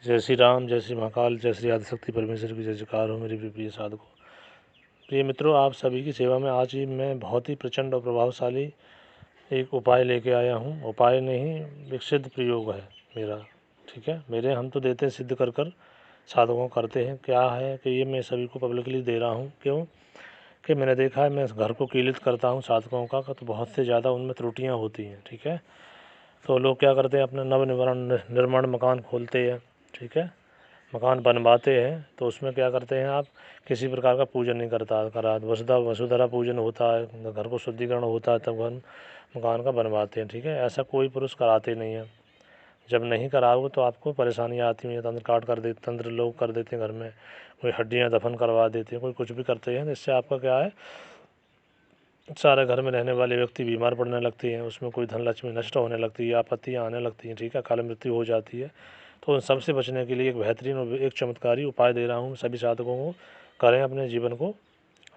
जय श्री राम, जय श्री महाकाल, जय श्री आदिशक्ति परमेश्वर की जय जयकार हो मेरे प्रिय साधकों। प्रिय मित्रों, आप सभी की सेवा में आज ही मैं बहुत ही प्रचंड और प्रभावशाली एक उपाय लेके आया हूँ। उपाय नहीं, एक सिद्ध प्रयोग है मेरा, ठीक है। मेरे हम तो देते हैं सिद्ध कर कर, साधकों करते हैं। क्या है कि ये मैं सभी को पब्लिकली दे रहा हूँ। क्यों कि मैंने देखा है, मैं घर को कीलित करता हूँ साधकों का, तो बहुत से ज़्यादा उनमें त्रुटियाँ होती हैं, ठीक है। तो लोग क्या करते हैं, अपना निर्माण मकान खोलते हैं, ठीक है, मकान बनवाते हैं, तो उसमें क्या करते हैं, आप किसी प्रकार का पूजन नहीं करा वसुधरा पूजन होता है, घर को शुद्धिकरण होता है, तब घर मकान का बनवाते हैं, ठीक है। ऐसा कोई पुरुष कराते नहीं है। जब नहीं कराओगे तो आपको परेशानियाँ आती हैं। तंत्र काट कर देते, तंत्र लोग कर देते हैं घर में, कोई हड्डियाँ दफन करवा देते हैं, कोई कुछ भी करते हैं। इससे आपका क्या है, सारे घर में रहने वाले व्यक्ति बीमार पड़ने लगते हैं, उसमें कोई धन लक्ष्मी नष्ट होने लगती है, आपत्तियाँ आने लगती हैं, ठीक है, अकाल मृत्यु हो जाती है। तो उन सबसे बचने के लिए एक बेहतरीन और एक चमत्कारी उपाय दे रहा हूँ। सभी साधकों को करें, अपने जीवन को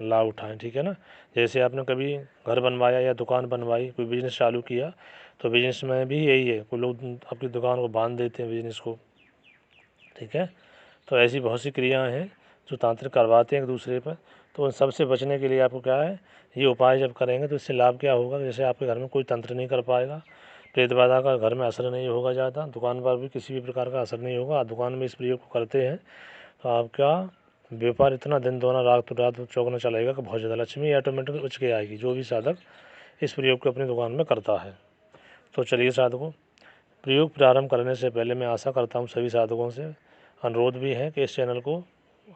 लाभ उठाएं, ठीक है ना। जैसे आपने कभी घर बनवाया या दुकान बनवाई, कोई बिजनेस चालू किया, तो बिजनेस में भी यही है, कोई लोग अपनी दुकान को बांध देते हैं, बिजनेस को, ठीक है। तो ऐसी बहुत सी क्रियाएँ हैं जो तांत्रिक करवाते हैं एक दूसरे पर। तो उन सब से बचने के लिए आपको क्या है, ये उपाय जब करेंगे तो इससे लाभ क्या होगा, जैसे आपके घर में कोई तंत्र नहीं कर पाएगा, प्रेत बाधा का घर में असर नहीं होगा ज़्यादा, दुकान पर भी किसी भी प्रकार का असर नहीं होगा। दुकान में इस प्रयोग को करते हैं तो आपका व्यापार इतना दिन दोना रात रात चौगुना चलेगा कि बहुत ज़्यादा लक्ष्मी ऑटोमेटिक उछ के आएगी, जो भी साधक इस प्रयोग को अपनी दुकान में करता है। तो चलिए साधकों, प्रयोग प्रारंभ करने से पहले मैं आशा करता हूँ सभी साधकों से अनुरोध भी है कि इस चैनल को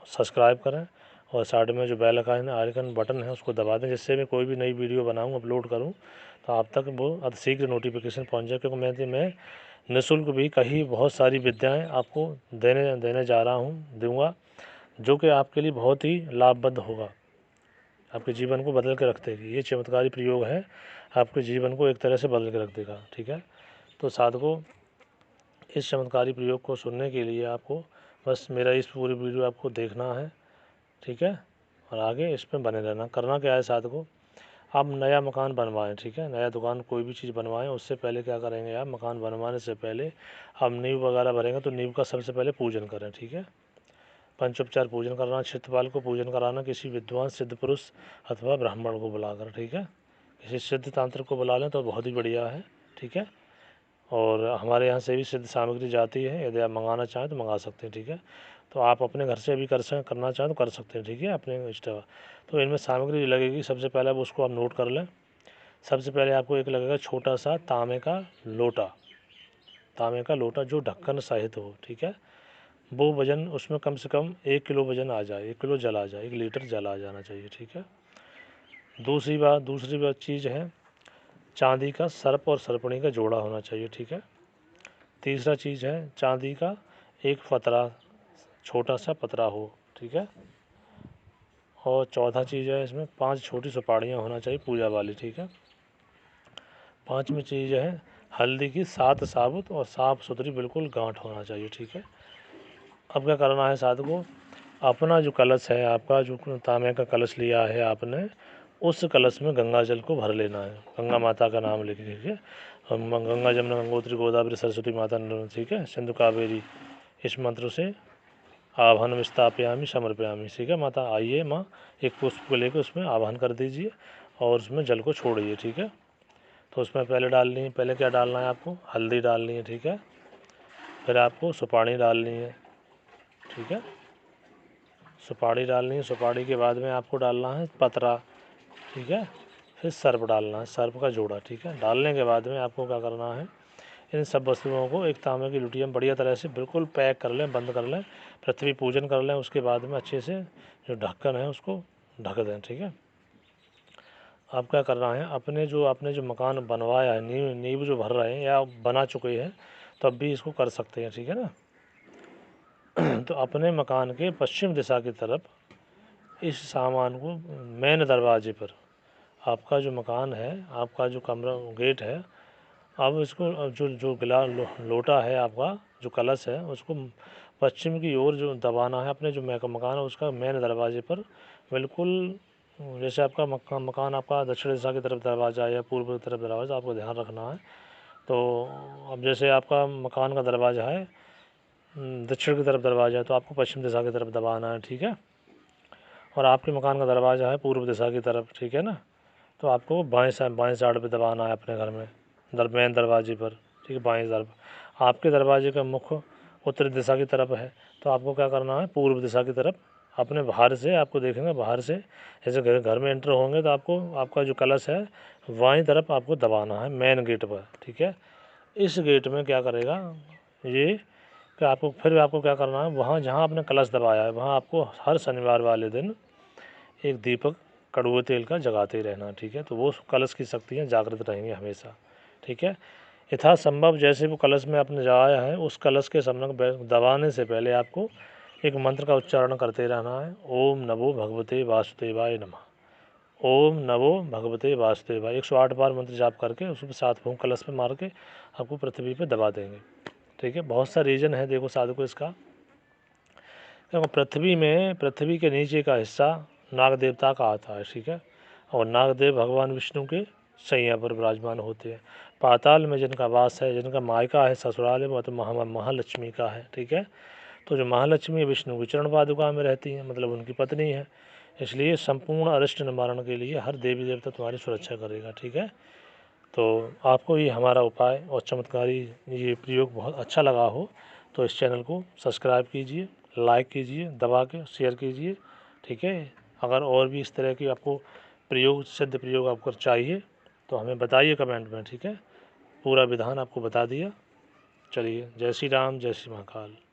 सब्सक्राइब करें और साइड में जो बेल आइकन बटन है उसको दबा दें, जिससे मैं कोई भी नई वीडियो बनाऊँ, अपलोड करूँ, तो आप तक वो अतिशीघ्र नोटिफिकेशन पहुँच जाए। क्योंकि मैं निःशुल्क भी कहीं बहुत सारी विद्याएं आपको देने जा रहा हूँ, दूंगा, जो कि आपके लिए बहुत ही लाभप्रद होगा, आपके जीवन को बदल के रख देगी। ये चमत्कारी प्रयोग है, आपके जीवन को एक तरह से बदल के रख देगा, ठीक है। तो साधकों, इस चमत्कारी प्रयोग को सुनने के लिए आपको बस मेरा इस पूरी वीडियो आपको देखना है, ठीक है, और आगे इस पर बने रहना। करना क्या है साधकों, आप नया मकान बनवाएं, ठीक है, नया दुकान कोई भी चीज़ बनवाएं, उससे पहले क्या करेंगे, आप मकान बनवाने से पहले आप नींव वगैरह भरेंगे, तो नींव का सबसे पहले पूजन करें, ठीक है। पंचोपचार पूजन कराना, क्षेत्रपाल को पूजन कराना, किसी विद्वान सिद्ध पुरुष अथवा ब्राह्मण को बुलाकर, ठीक है, किसी सिद्ध तांत्रिक को बुला लें तो बहुत ही बढ़िया है, ठीक है। और हमारे यहाँ से भी सिद्ध सामग्री जाती है, यदि आप मंगाना चाहें तो मंगा सकते हैं, ठीक है। तो आप अपने घर से भी करना चाहें तो कर सकते हैं, ठीक है, अपने इष्ट। तो इनमें सामग्री लगेगी, सबसे पहले वो उसको आप नोट कर लें। सबसे पहले आपको एक लगेगा छोटा सा तांबे का लोटा जो ढक्कन सहित हो, ठीक है। वो वजन उसमें कम से कम 1 किलो वजन आ जाए, 1 किलो जल आ जाए, 1 लीटर जल आ जाना चाहिए, ठीक है। दूसरी बात चीज़ है, चांदी का सर्प और सर्पणी का जोड़ा होना चाहिए, ठीक है। तीसरा चीज़ है, चांदी का एक पतरा, छोटा सा पतरा हो, ठीक है। और चौथा चीज़ है, इसमें 5 छोटी सुपारियाँ होना चाहिए पूजा वाली, ठीक है। पाँचवीं चीज़ है, हल्दी की 7 साबुत और साफ़ सुथरी बिल्कुल गांठ होना चाहिए, ठीक है। अब क्या करना है साधकों, अपना जो कलश है, आपका जो तांबे का कलश लिया है आपने, उस कलश में गंगा जल को भर लेना है, गंगा माता का नाम लेके, ठीक है। गंगा जमुना गंगोत्री गोदावरी सरस्वती माता, ठीक है, सिंधु कावेरी, इस मंत्र से आवाहन स्थापयामी समर्पयामी, ठीक है। माता आइए माँ, एक पुष्प को लेकर उसमें आवाहन कर दीजिए और उसमें जल को छोड़िए, ठीक है। तो उसमें पहले क्या डालना है, आपको हल्दी डालनी है, ठीक है। फिर आपको सुपारी डालनी है, ठीक है, सुपारी डालनी है। सुपारी के बाद में आपको डालना है पतरा, ठीक है। फिर सर्प डालना है, सर्प का जोड़ा, ठीक है। डालने के बाद में आपको क्या करना है, इन सब वस्तुओं को एक तांबे की लुटिया में बढ़िया तरह से बिल्कुल पैक कर लें, बंद कर लें, पृथ्वी पूजन कर लें। उसके बाद में अच्छे से जो ढक्कन है उसको ढक दें, ठीक है। अब क्या करना है, आपने जो मकान बनवाया है, नींव जो भर रहे हैं या बना चुके हैं, तब भी इसको कर सकते हैं, ठीक है ना। तो अपने मकान के पश्चिम दिशा की तरफ इस सामान को मेन दरवाजे पर, आपका जो मकान है, आपका जो कमरा गेट है, अब इसको जो लोटा है, आपका जो कलश है, उसको पश्चिम की ओर जो दबाना है, अपने जो मकान है उसका मेन दरवाजे पर बिल्कुल। जैसे आपका मकान आपका दक्षिण दिशा की तरफ दरवाज़ा है या पूर्व की तरफ दरवाज़ा, आपको ध्यान रखना है। तो अब जैसे आपका मकान का दरवाज़ा है दक्षिण की तरफ दरवाज़ा है तो आपको पश्चिम दिशा की तरफ दबाना है, ठीक है। और आपके मकान का दरवाज़ा है पूर्व दिशा की तरफ, ठीक है ना, तो आपको बाएं साइड पे दबाना है अपने घर में, मेन दरवाजे पर, ठीक है, बाएं तरफ। आपके दरवाजे का मुख उत्तर दिशा की तरफ है तो आपको क्या करना है, पूर्व दिशा की तरफ अपने बाहर से, आपको देखेंगे बाहर से जैसे घर में एंटर होंगे तो आपको आपका जो कलश है बाईं तरफ आपको दबाना है मेन गेट पर, ठीक है। इस गेट में क्या करेगा ये कि आपको क्या करना है, वहाँ जहाँ आपने कलश दबाया है वहाँ आपको हर शनिवार वाले दिन एक दीपक कड़ुए तेल का जगाते रहना, ठीक है। तो वो कलश की शक्तियाँ जागृत रहेंगी हमेशा, ठीक है। यथासंभव जैसे वो कलश में आपने जगाया है उस कलश के सामने दबाने से पहले आपको एक मंत्र का उच्चारण करते रहना है, ओम नमो भगवते वासुदेवाय नमः, ओम नमो भगवते वासुदेवाय। 108 बार मंत्र जाप करके उसको 7 फूंक कलश पे मार के आपको पृथ्वी पे दबा देंगे, ठीक है। बहुत सा रीजन है देखो साधु इसका, क्योंकि पृथ्वी के नीचे का हिस्सा नाग देवता का आता है, ठीक है, और नागदेव भगवान विष्णु के सैया पर विराजमान होते हैं। पाताल में जिनका वास है, जिनका मायका है, ससुराल है, वह तो महालक्ष्मी का है, ठीक है। तो जो महालक्ष्मी विष्णु की चरण पादुका में रहती हैं, मतलब उनकी पत्नी है, इसलिए संपूर्ण अरिष्ट निवारण के लिए हर देवी देवता तुम्हारी सुरक्षा करेगा, ठीक है। तो आपको ये हमारा उपाय और चमत्कारी ये प्रयोग बहुत अच्छा लगा हो तो इस चैनल को सब्सक्राइब कीजिए, लाइक कीजिए, दबा के शेयर कीजिए, ठीक है। अगर और भी इस तरह की आपको प्रयोग, सिद्ध प्रयोग आपको चाहिए तो हमें बताइए कमेंट में, ठीक है। पूरा विधान आपको बता दिया। चलिए, जय श्री राम, जय श्री महाकाल।